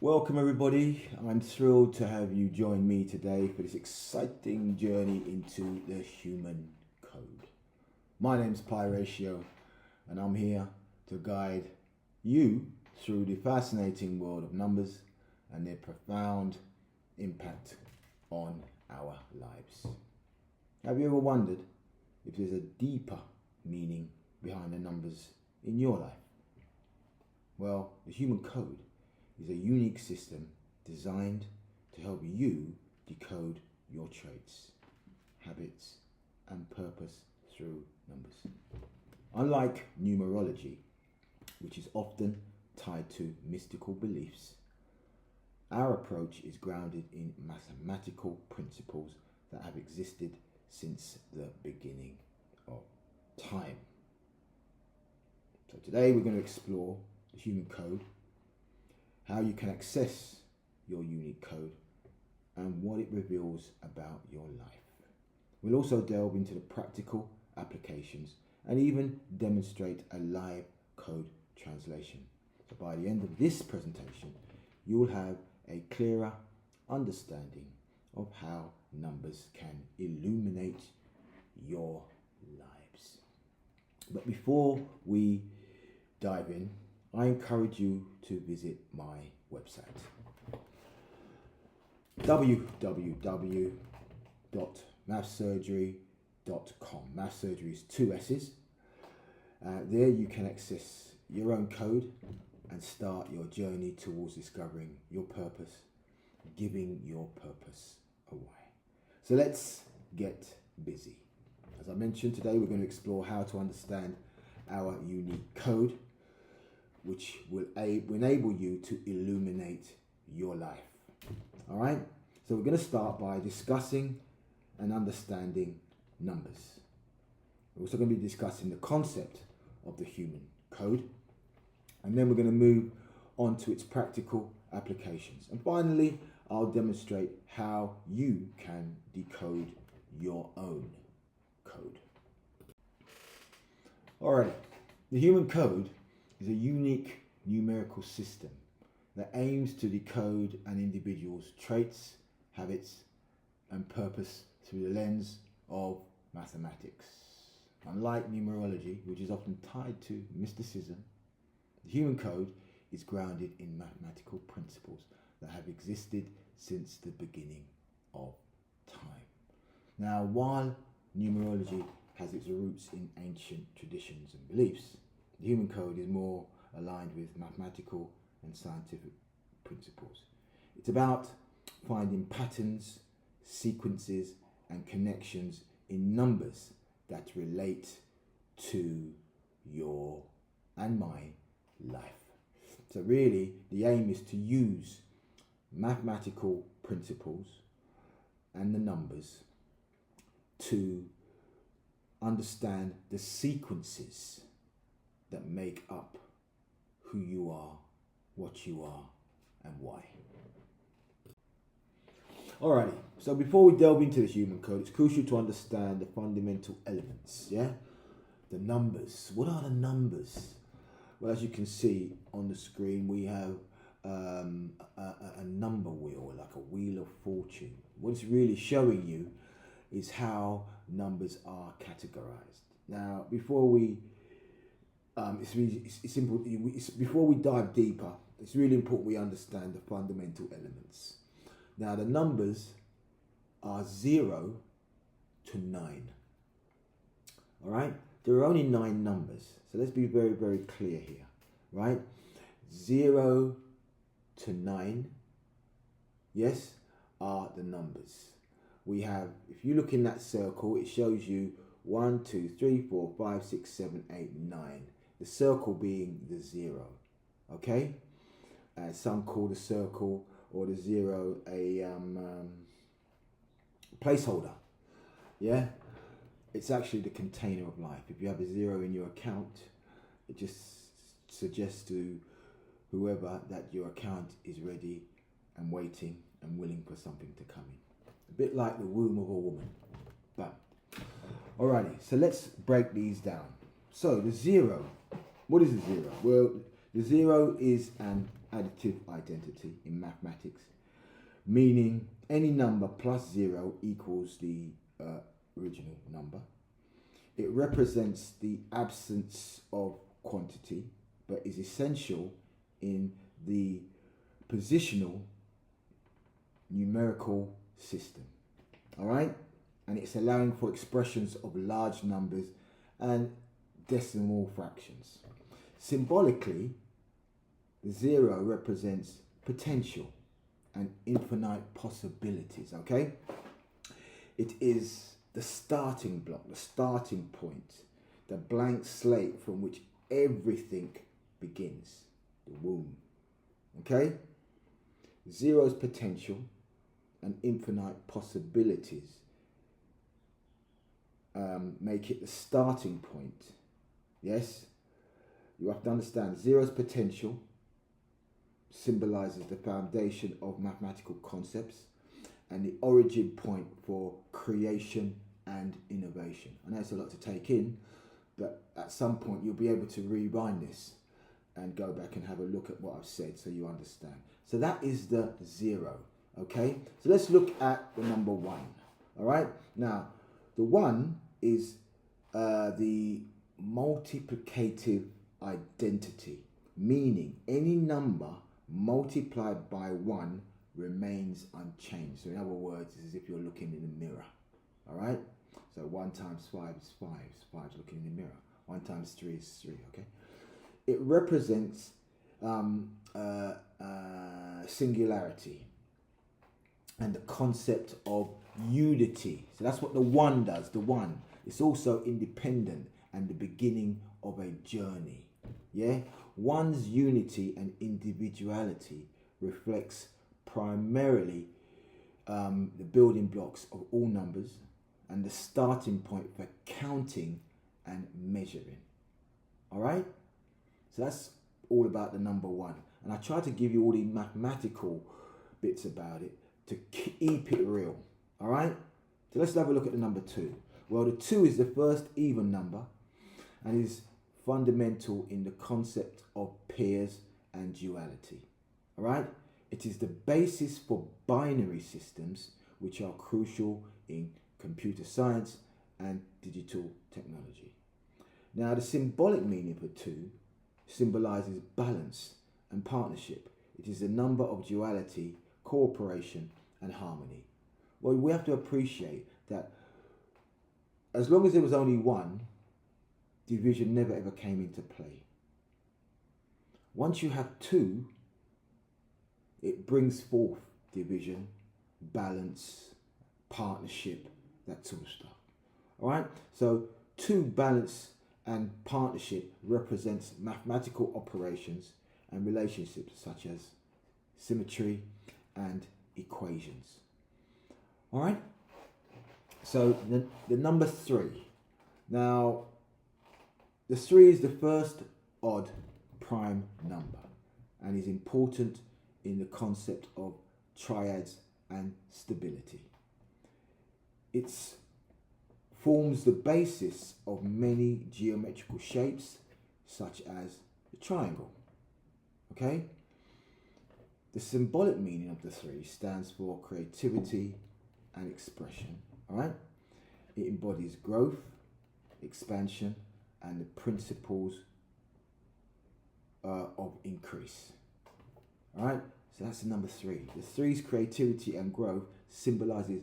Welcome everybody. I'm thrilled to have you join me today for this exciting journey into the human code. My name's Pi Ratio and I'm here to guide you through the fascinating world of numbers and their profound impact on our lives. Have you ever wondered if there's a deeper meaning behind the numbers in your life? Well, the human code is a unique system designed to help you decode your traits, habits, and purpose through numbers. Unlike numerology, which is often tied to mystical beliefs, our approach is grounded in mathematical principles that have existed since the beginning of time. So today we're going to explore the human code, how you can access your unique code, and what it reveals about your life. We'll also delve into the practical applications and even demonstrate a live code translation. So by the end of this presentation, you'll have a clearer understanding of how numbers can illuminate your lives. But before we dive in, I encourage you to visit my website, www.mathsurgery.com. Math surgery is 2 S's. There you can access your own code and start your journey towards discovering your purpose, giving your purpose away. So let's get busy. As I mentioned, today we're going to explore how to understand our unique code, which will enable you to illuminate your life. All right? So we're going to start by discussing and understanding numbers. We're also going to be discussing the concept of the human code. And then we're going to move on to its practical applications. And finally, I'll demonstrate how you can decode your own code. Alrighty, the human code is a unique numerical system that aims to decode an individual's traits, habits, and purpose through the lens of mathematics. Unlike numerology, which is often tied to mysticism, the human code is grounded in mathematical principles that have existed since the beginning of time. Now, while numerology has its roots in ancient traditions and beliefs, the human code is more aligned with mathematical and scientific principles. It's about finding patterns, sequences, and connections in numbers that relate to your and my life. So really, the aim is to use mathematical principles and the numbers to understand the sequences that make up who you are, what you are, and why. Alrighty, so before we delve into the human code, it's crucial to understand the fundamental elements, yeah? The numbers. What are the numbers? Well, as you can see on the screen, we have a number wheel, like a wheel of fortune. What it's really showing you is how numbers are categorized. Now, before we before we dive deeper, it's really important we understand the fundamental elements. Now, the numbers are 0 to 9. All right? There are only 9 numbers. So let's be very, very clear here, right? 0 to 9, yes, are the numbers. We have, if you look in that circle, it shows you 1, 2, 3, 4, 5, 6, 7, 8, 9. The circle being the 0, okay? Some call the circle or the 0 a placeholder, yeah? It's actually the container of life. If you have a 0 in your account, it just suggests to whoever that your account is ready and waiting and willing for something to come in. A bit like the womb of a woman. But, alrighty, so let's break these down. So the 0, what is the 0? Well, the 0 is an additive identity in mathematics, meaning any number plus 0 equals the original number. It represents the absence of quantity, but is essential in the positional numerical system. All right? And it's allowing for expressions of large numbers and decimal fractions. Symbolically, the 0 represents potential and infinite possibilities, okay? It is the starting block, the starting point, the blank slate from which everything begins, the womb, okay? 0's potential and infinite possibilities make it the starting point. Yes, you have to understand 0's potential symbolizes the foundation of mathematical concepts and the origin point for creation and innovation. I know it's a lot to take in, but at some point you'll be able to rewind this and go back and have a look at what I've said so you understand. So that is the 0, okay? So let's look at the number 1, all right? Now, the 1 is the multiplicative identity, meaning any number multiplied by 1 remains unchanged. So in other words, it's as if you're looking in a mirror, all right? So 1 times 5 is 5, 5 is looking in the mirror. 1 times 3 is 3, okay? It represents singularity and the concept of unity. So that's what the 1 does, the 1. It's also independent and the beginning of a journey. Yeah? 1's unity and individuality reflects primarily the building blocks of all numbers and the starting point for counting and measuring. All right? So that's all about the number 1. And I try to give you all the mathematical bits about it to keep it real. All right? So let's have a look at the number 2. Well, the 2 is the first even number and is fundamental in the concept of pairs and duality. All right? It is the basis for binary systems, which are crucial in computer science and digital technology. Now, the symbolic meaning for 2 symbolizes balance and partnership. It is the number of duality, cooperation, and harmony. Well, we have to appreciate that as long as there was only 1, division never ever came into play. Once you have 2, it brings forth division, balance, partnership, that sort of stuff. All right? So 2, balance and partnership, represents mathematical operations and relationships such as symmetry and equations. All right? So the number 3. Now, the 3 is the first odd prime number and is important in the concept of triads and stability. It forms the basis of many geometrical shapes, such as the triangle. Okay? The symbolic meaning of the 3 stands for creativity and expression. All right? It embodies growth, expansion, and the principles of increase. All right? So that's the number 3. The 3's creativity and growth symbolizes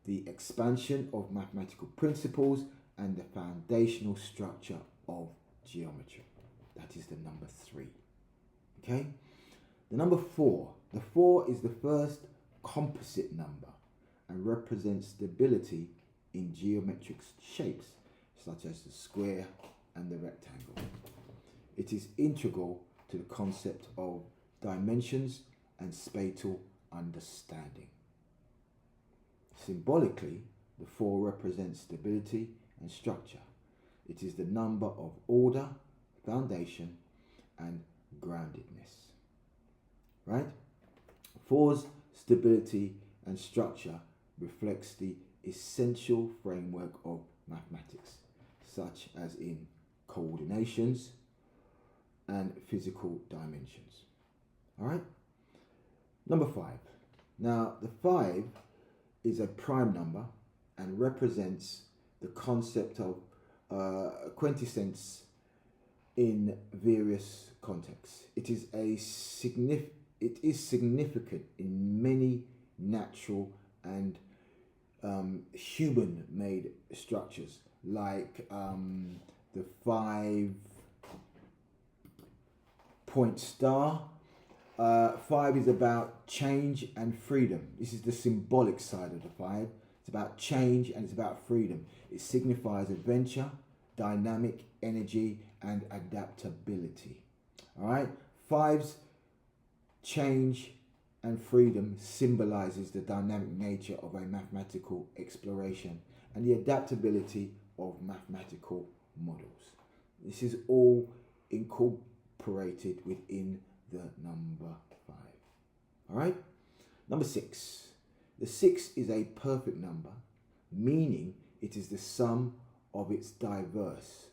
the expansion of mathematical principles and the foundational structure of geometry. That is the number 3. Okay? The number 4. The 4 is the first composite number and represents stability in geometric shapes such as the square and the rectangle. It is integral to the concept of dimensions and spatial understanding. Symbolically, the 4 represents stability and structure. It is the number of order, foundation, and groundedness. Right? 4's stability and structure reflects the essential framework of mathematics, such as in coordinations and physical dimensions. All right. Number 5. Now, the 5 is a prime number and represents the concept of quintessence in various contexts. It is significant in many natural and human-made structures, like the 5-point star. 5 is about change and freedom. This is the symbolic side of the 5. It's about change and it's about freedom. It signifies adventure, dynamic energy, and adaptability. All right. 5's change and freedom symbolizes the dynamic nature of a mathematical exploration and the adaptability of mathematical models. This is all incorporated within the number 5. All right. Number 6. The 6 is a perfect number, meaning it is the sum of its diverse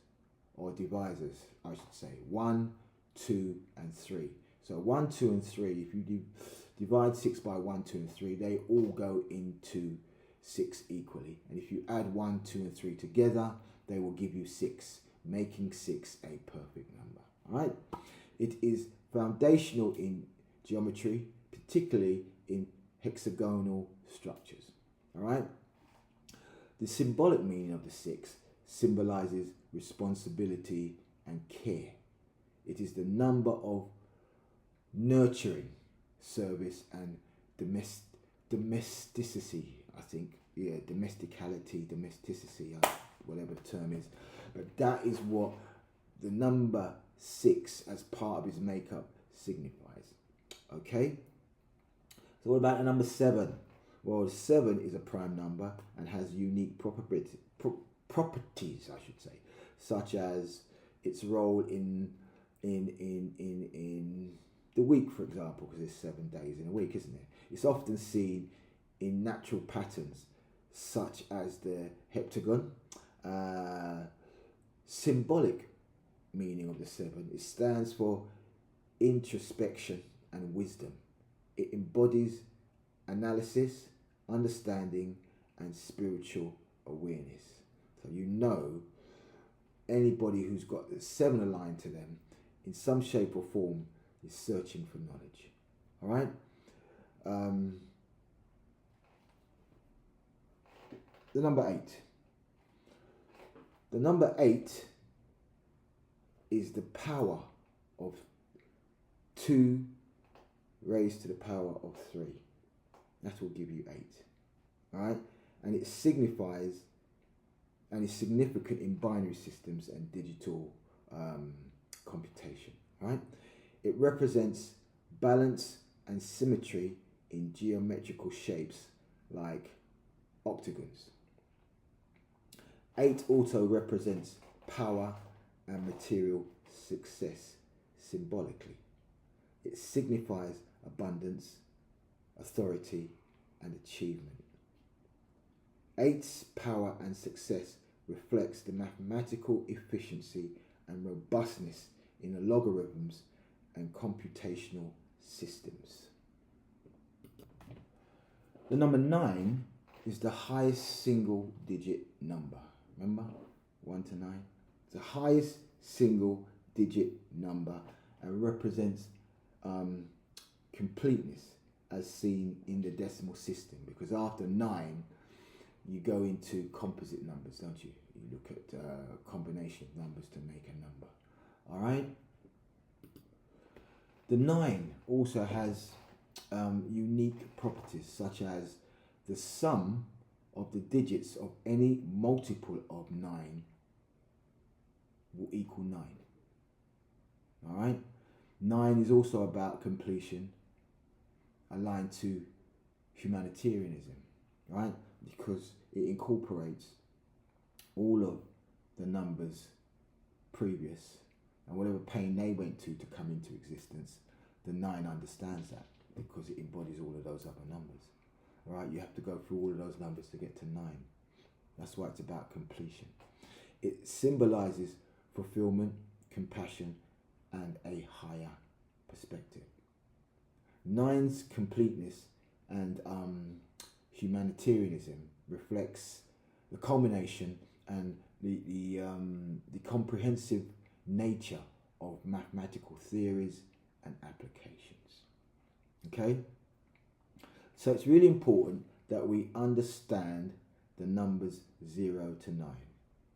or divisors, I should say, 1, 2, and 3. So 1, 2, and 3, if you divide 6 by 1, 2, and 3, they all go into 6 equally. And if you add 1, 2, and 3 together, they will give you 6, making 6 a perfect number. All right. It is foundational in geometry, particularly in hexagonal structures. All right. The symbolic meaning of the 6 symbolizes responsibility and care. It is the number of nurturing, service, and domesticity, I think. Yeah, domesticality, whatever the term is. But that is what the number 6 as part of his makeup signifies. Okay? So what about the number 7? Well, 7 is a prime number and has unique properties, I should say, such as its role in the week, for example, because there's 7 days in a week, isn't it? It's often seen in natural patterns, such as the heptagon. Symbolic meaning of the 7, it stands for introspection and wisdom. It embodies analysis, understanding, and spiritual awareness. So you know, anybody who's got the 7 aligned to them in some shape or form is searching for knowledge. All right. The number 8. The number 8 is the power of 2 raised to the power of 3. That will give you 8. All right. And it signifies and is significant in binary systems and digital computation. Right? It represents balance and symmetry in geometrical shapes like octagons. 8 also represents power and material success symbolically. It signifies abundance, authority, and achievement. 8's power and success reflects the mathematical efficiency and robustness in the logarithms and computational systems. The number 9 is the highest single digit number. Remember? 1 to 9. It's the highest single digit number and represents completeness as seen in the decimal system, because after 9 you go into composite numbers, don't you? You look at a combination of numbers to make a number. All right. The 9 also has unique properties, such as the sum of the digits of any multiple of 9 will equal 9. All right. 9 is also about completion, aligned to humanitarianism, right? Because it incorporates all of the numbers previous and whatever pain they went to come into existence. The 9 understands that because it embodies all of those other numbers. All right, you have to go through all of those numbers to get to 9. That's why it's about completion. It symbolizes fulfillment, compassion, and a higher perspective. Nine's completeness and humanitarianism reflects the culmination and the comprehensive nature of mathematical theories and applications. Okay? So it's really important that we understand the numbers 0 to 9,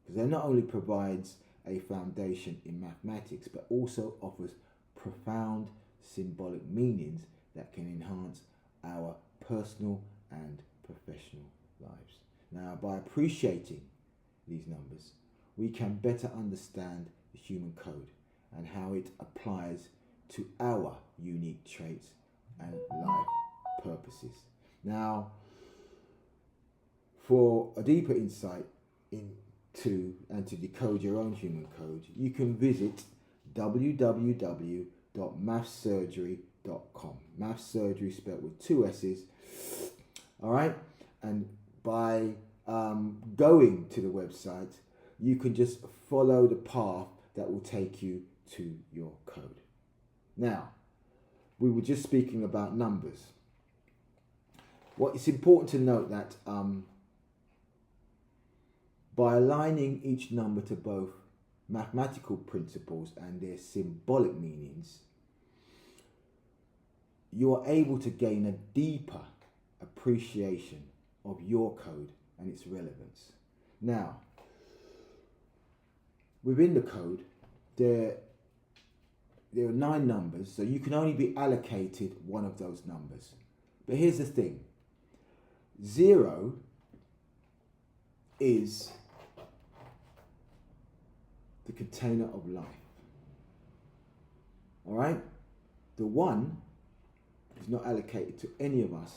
because they not only provides a foundation in mathematics but also offers profound symbolic meanings that can enhance our personal and professional lives. Now, by appreciating these numbers, we can better understand the human code and how it applies to our unique traits and life purposes. Now, for a deeper insight into and to decode your own human code, you can visit www.mathsurgery.com. Math surgery spelled with 2 S's. All right, and by going to the website, you can just follow the path that will take you to your code. Now, we were just speaking about numbers. It's important to note that by aligning each number to both mathematical principles and their symbolic meanings, you are able to gain a deeper appreciation of your code and its relevance. Now, within the code, there are 9 numbers, so you can only be allocated one of those numbers. But here's the thing. 0 is the container of life. All right? The 1 is not allocated to any of us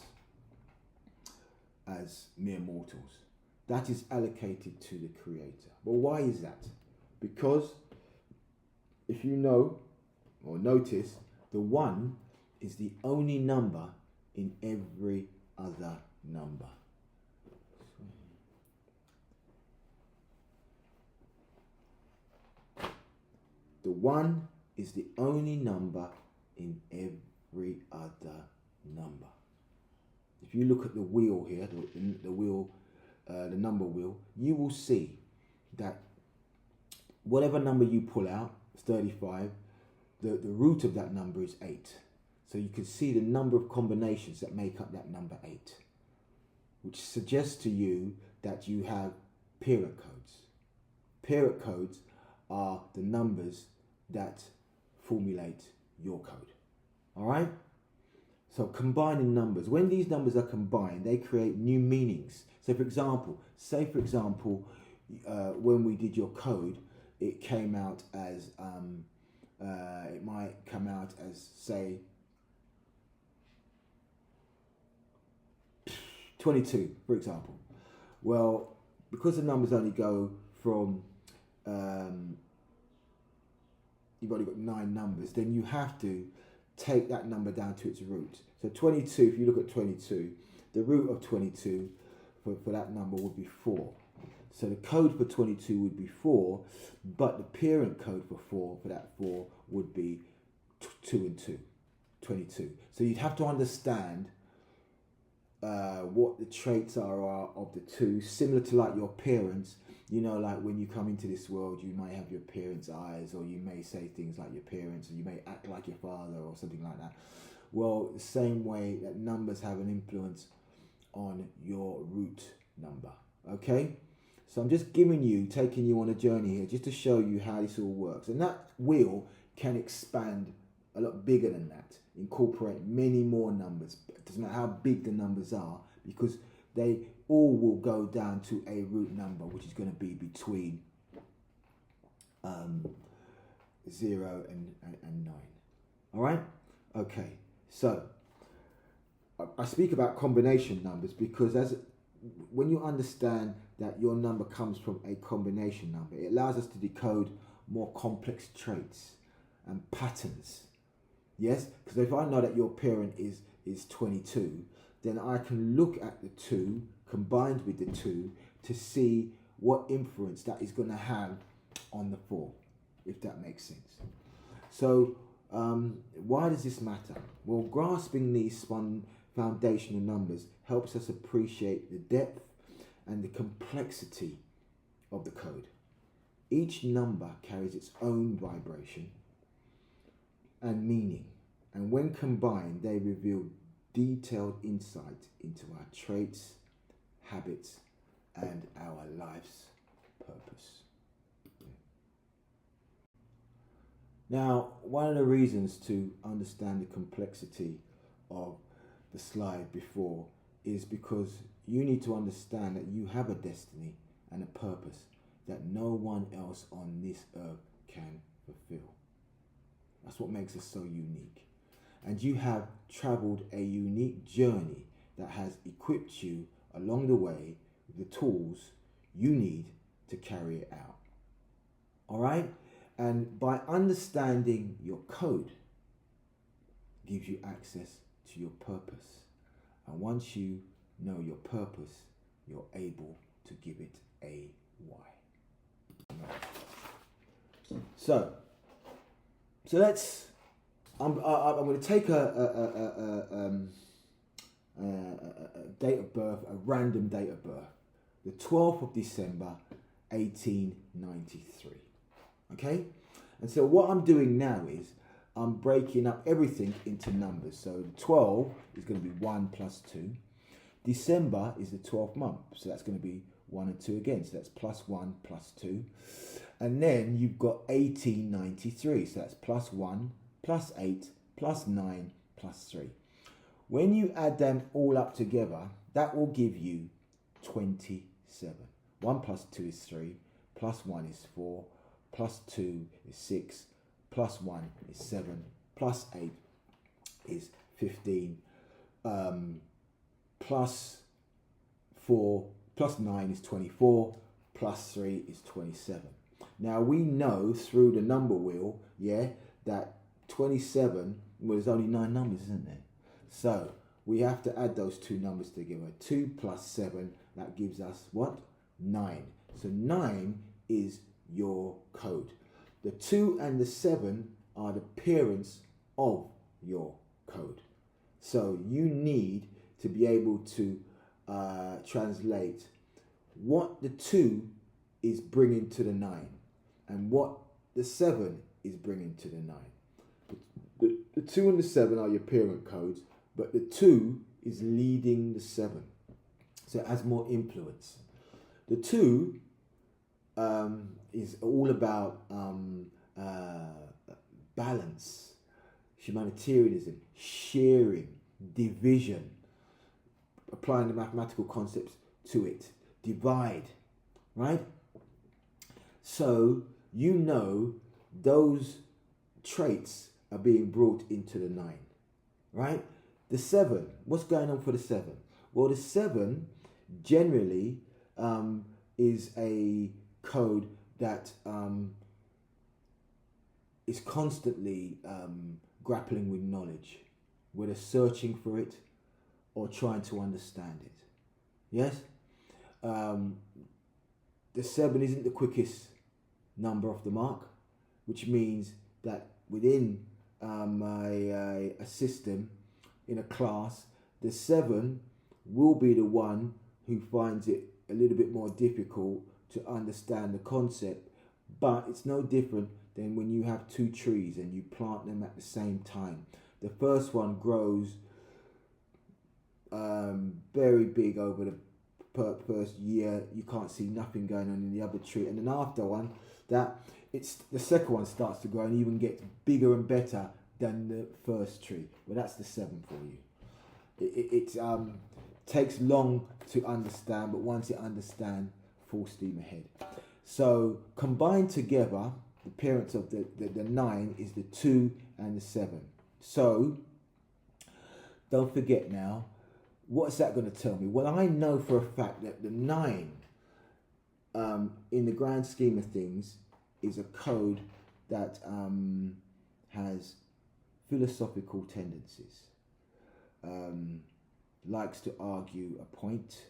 as mere mortals. That is allocated to the Creator. But why is that? Because if you know or notice, the 1 is the only number in every other number. The 1 is the only number in every other number. If you look at the wheel here, the wheel, the number wheel, you will see that whatever number you pull out, 35, the root of that number is 8. So you can see the number of combinations that make up that number 8, which suggests to you that you have parent codes. Parent codes are the numbers that formulate your code. All right? So combining numbers. When these numbers are combined, they create new meanings. So for example, when we did your code, it came out as, it might come out as, say, 22, for example. Well, because the numbers only go from, you've only got 9 numbers, then you have to take that number down to its root. So 22, if you look at 22, the root of 22 for that number would be 4. So the code for 22 would be 4, but the parent code for that 4 would be 2 and 2, 22. So you'd have to understand what the traits are of the 2, similar to like your parents. You know, like when you come into this world, you might have your parents' eyes, or you may say things like your parents, or you may act like your father, or something like that. Well, the same way that numbers have an influence on your root number. Okay? So I'm just taking you on a journey here, just to show you how this all works. And that wheel can expand a lot bigger than that, incorporate many more numbers. It doesn't matter how big the numbers are, because they all will go down to a root number, which is going to be between 0 and 9. All right? Okay. So I speak about combination numbers because when you understand that your number comes from a combination number, it allows us to decode more complex traits and patterns. Yes? Because if I know that your parent is 22, then I can look at the 2 combined with the 2 to see what influence that is going to have on the 4, if that makes sense. So Why does this matter? Well, grasping these foundational numbers helps us appreciate the depth and the complexity of the code. Each number carries its own vibration and meaning, and when combined, they reveal detailed insight into our traits, habits, and our life's purpose. Now, one of the reasons to understand the complexity of the slide before is because you need to understand that you have a destiny and a purpose that no one else on this earth can fulfill. That's what makes us so unique. And you have traveled a unique journey that has equipped you along the way with the tools you need to carry it out. All right? And by understanding your code, gives you access to your purpose. And once you know your purpose, you're able to give it a why. So let's. I'm going to take a date of birth, a random date of birth, the 12th of December, 1893. Okay, and so what I'm doing now is I'm breaking up everything into numbers. So 12 is going to be 1 plus 2. December is the 12th month, so that's going to be 1 and 2 again. So that's plus 1 plus 2. And then you've got 1893, so that's plus 1 plus 8 plus 9 plus 3. When you add them all up together, that will give you 27. 1 plus 2 is 3, plus 1 is 4, plus 2 is 6, plus 1 is 7, plus 8 is 15, plus 4, plus 9 is 24, plus 3 is 27. Now we know through the number wheel, that 27, well, there's only 9 numbers, isn't there? So we have to add those two numbers together. 2 plus 7, that gives us what? 9. So 9 is your code. The 2 and the 7 are the parents of your code. So you need to be able to translate what the 2 is bringing to the 9 and what the 7 is bringing to the 9. The 2 and the 7 are your parent codes, but the 2 is leading the 7. So it has more influence. The 2 is all about balance, humanitarianism, sharing, division, applying the mathematical concepts to it, divide, right? So you know those traits are being brought into the 9, right? The 7, what's going on for the 7? Well, the 7 generally is a code that is constantly grappling with knowledge, whether searching for it or trying to understand it. Yes? The 7 isn't the quickest number off the mark, which means that within a system, in a class, the 7 will be the one who finds it a little bit more difficult to understand the concept, but it's no different than when you have 2 trees and you plant them at the same time. The first one grows very big over the first year. You can't see nothing going on in the other tree, and then after one, the second one starts to grow and even gets bigger and better than the first tree. Well, that's the 7 for you. It takes long to understand, but once you understand, full steam ahead. So combined together, the parents of the 9 is the 2 and the 7. So don't forget now, what's that going to tell me? Well, I know for a fact that the 9, in the grand scheme of things, is a code that has philosophical tendencies, likes to argue a point.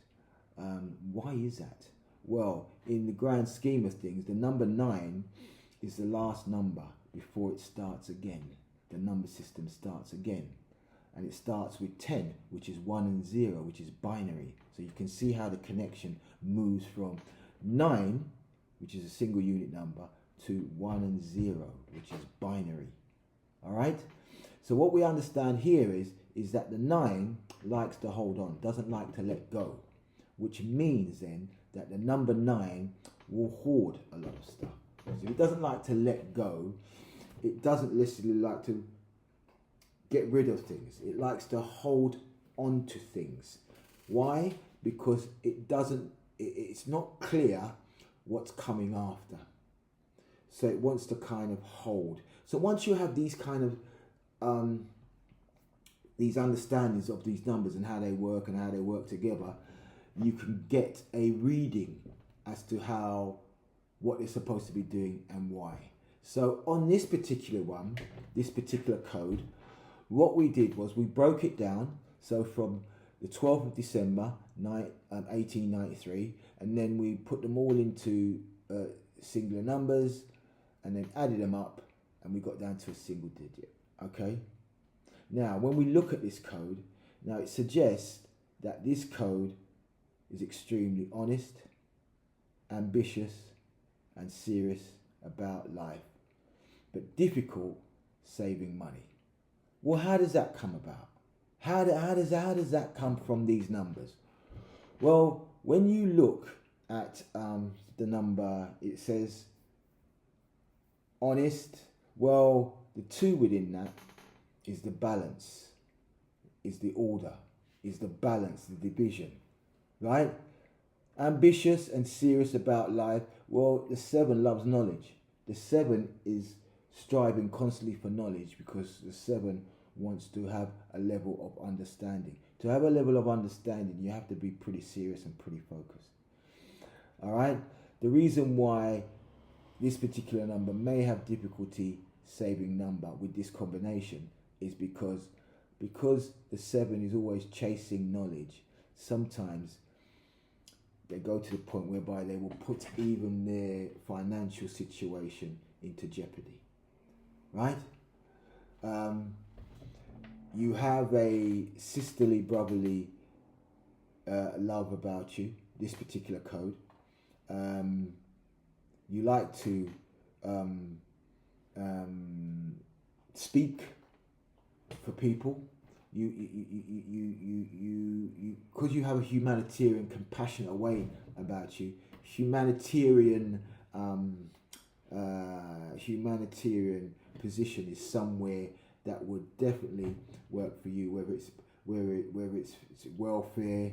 Why is that? Well, in the grand scheme of things, the number 9 is the last number before it starts again. the number system starts again. And it starts with 10, which is 1 and 0, which is binary. So you can see how the connection moves from 9, which is a single unit number, to 1 and 0, which is binary. All right? So what we understand here is that the 9 likes to hold on, doesn't like to let go, which means then that the number 9 will hoard a lot of stuff. So it doesn't like to let go. It doesn't literally like to get rid of things. It likes to hold on to things. Why? Because it's not clear what's coming after. So it wants to kind of hold. So once you have these kind of these understandings of these numbers and how they work together, you can get a reading as to what they're supposed to be doing and why. So on this particular one, this particular code, what we did was we broke it down. So from the 12th of December 1893, and then we put them all into singular numbers and then added them up, and we got down to a single digit. Okay. Now, when we look at this code, now it suggests that this code is extremely honest, ambitious, and serious about life, but difficult saving money. Well, how does that come about? How does that come from these numbers? Well, when you look at the number, it says honest. Well, the 2 within that is the balance, is the order, is the balance, the division, right? Ambitious and serious about life. Well, the 7 loves knowledge. The 7 is striving constantly for knowledge, because the 7 wants to have a level of understanding. To have a level of understanding, you have to be pretty serious and pretty focused. All right? The reason why this particular number may have difficulty saving number with this combination is because the 7 is always chasing knowledge. Sometimes they go to the point whereby they will put even their financial situation into jeopardy. Right? You have a sisterly, brotherly love about you, this particular code. You like to speak for people. You because you have a humanitarian, compassionate way about you. Humanitarian position is somewhere that would definitely work for you, whether it's welfare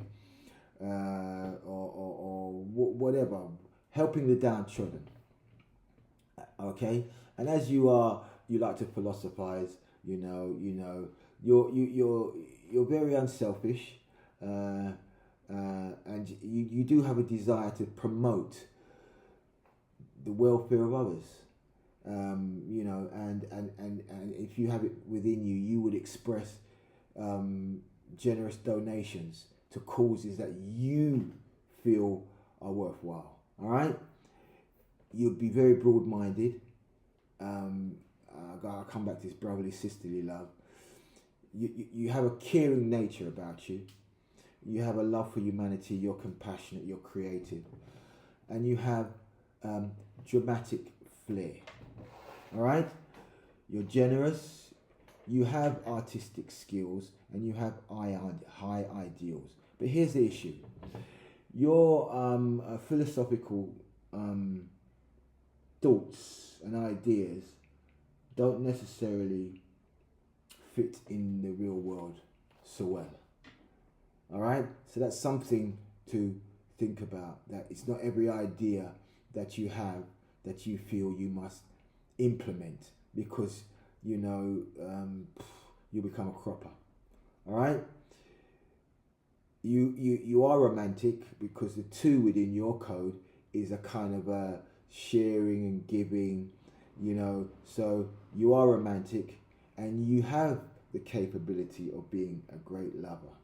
or whatever, helping the downtrodden. Okay, and as you like to philosophize. You're very unselfish, and you do have a desire to promote the welfare of others. And if you have it within you, you would express generous donations to causes that you feel are worthwhile. All right, you'd be very broad-minded. I'll come back to this brotherly, sisterly love. You have a caring nature about you. You have a love for humanity. You're compassionate. You're creative, and you have dramatic flair. All right, you're generous. You have artistic skills, and you have high ideals. But here's the issue: your philosophical thoughts and ideas don't necessarily fit in the real world so well. All right, so that's something to think about. That it's not every idea that you have that you feel you must implement, because you become a cropper. All right, you are romantic, because the 2 within your code is a kind of a sharing and giving. So you are romantic, and you have the capability of being a great lover,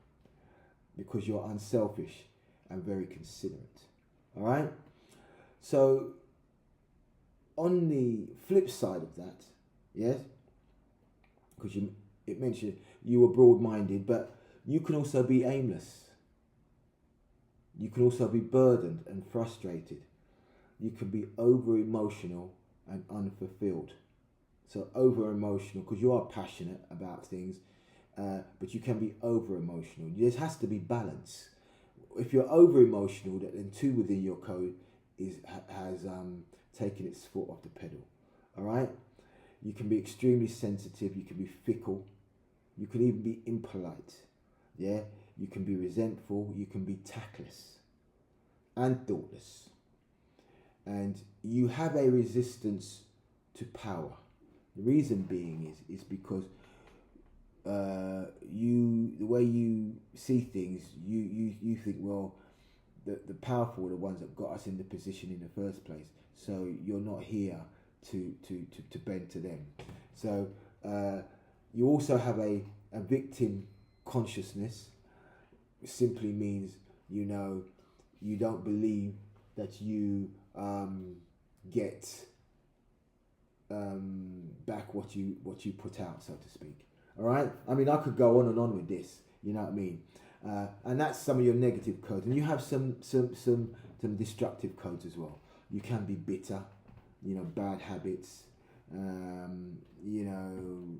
because you're unselfish and very considerate. All right? So on the flip side of that, yes, because it mentioned you were broad-minded, but you can also be aimless. You can also be burdened and frustrated. You can be over-emotional and unfulfilled. So over-emotional because you are passionate about things, but you can be over-emotional. There has to be balance. If you're over-emotional, then 2 within your code has taken its foot off the pedal. All right? You can be extremely sensitive. You can be fickle. You can even be impolite. Yeah? You can be resentful. You can be tactless and thoughtless. And you have a resistance to power. The reason being is because the way you see things, you think, well, the powerful are the ones that got us in the position in the first place. So you're not here to bend to them. So you also have a victim consciousness, which simply means, you know, you don't believe that you get back what you put out, so to speak. All right. I mean, I could go on and on with this. You know what I mean? And that's some of your negative codes, and you have some destructive codes as well. You can be bitter, you know, bad habits, you know.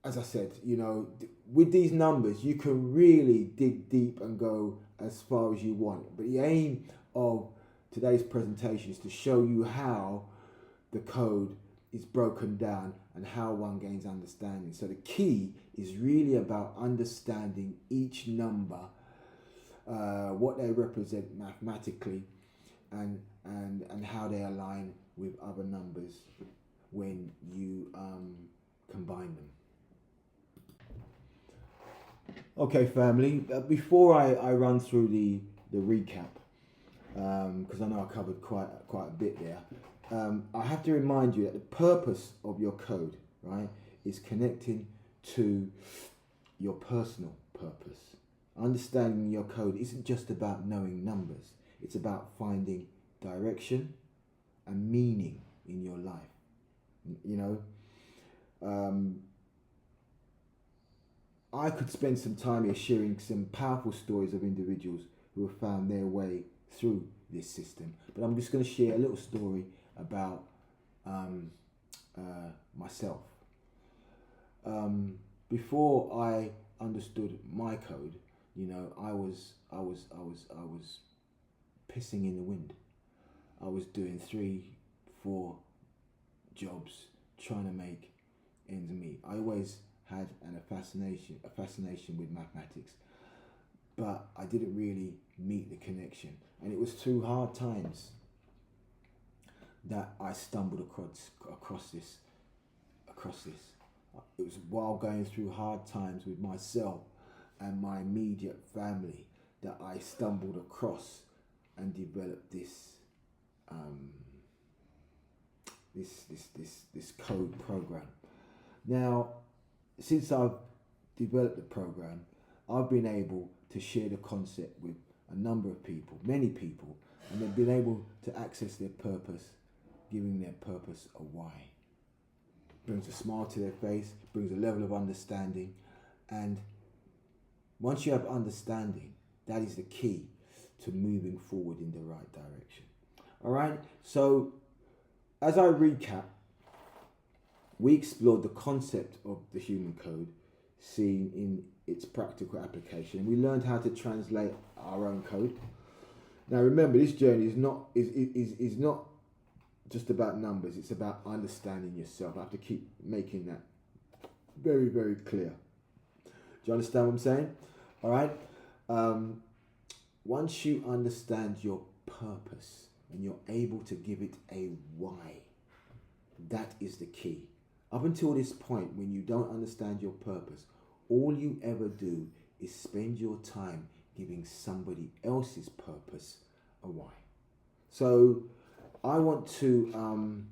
As I said, you know, with these numbers, you can really dig deep and go as far as you want. But the aim of today's presentation is to show you how the code is broken down and how one gains understanding. So the key is really about understanding each number, what they represent mathematically, and how they align with other numbers when you combine them. Okay, family, before I run through the recap, because I know I covered quite a bit there, I have to remind you that the purpose of your code, right, is connecting to your personal purpose. Understanding your code isn't just about knowing numbers. It's about finding direction and meaning in your life. You know, I could spend some time here sharing some powerful stories of individuals who have found their way through this system. But I'm just going to share a little story about myself. Before I understood my code, you know, I was pissing in the wind. I was doing 3-4 jobs trying to make ends meet. I always had a fascination with mathematics, but I didn't really meet the connection, and it was through hard times that I stumbled across this. It was while going through hard times with myself and my immediate family that I stumbled across and developed this code program. Now, since I've developed the program, I've been able to share the concept with a number of people, many people, and they've been able to access their purpose, giving their purpose a why. Brings a smile to their face, brings a level of understanding, and once you have understanding, that is the key to moving forward in the right direction. All right, so as I recap, we explored the concept of the human code seen in its practical application. We learned how to translate our own code. Now remember, this journey is not just about numbers, it's about understanding yourself. I have to keep making that very, very clear. Do you understand what I'm saying? All right. Once you understand your purpose and you're able to give it a why, that is the key. Up until this point, when you don't understand your purpose, all you ever do is spend your time giving somebody else's purpose a why. So I want to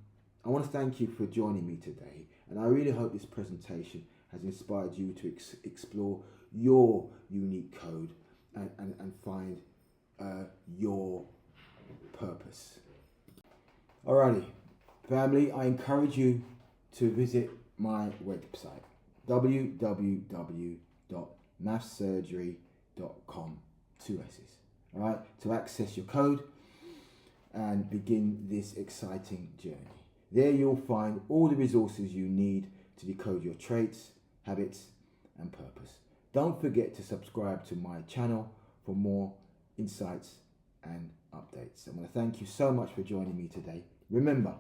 thank you for joining me today, and I really hope this presentation has inspired you to explore your unique code and find your purpose. Alrighty, Family, I encourage you to visit my website, www.mathsurgery.com, 2 S's, all right, to access your code and begin this exciting journey. There you'll find all the resources you need to decode your traits, habits, and purpose. Don't forget to subscribe to my channel for more insights and updates. I want to thank you so much for joining me today. Remember,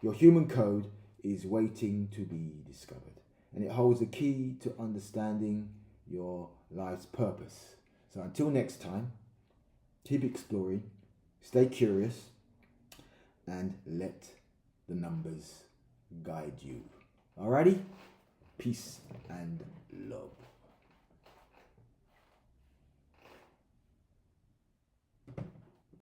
your human code is waiting to be discovered, and it holds the key to understanding your life's purpose. So until next time, keep exploring, stay curious, and let the numbers guide you. Alrighty? Peace and love.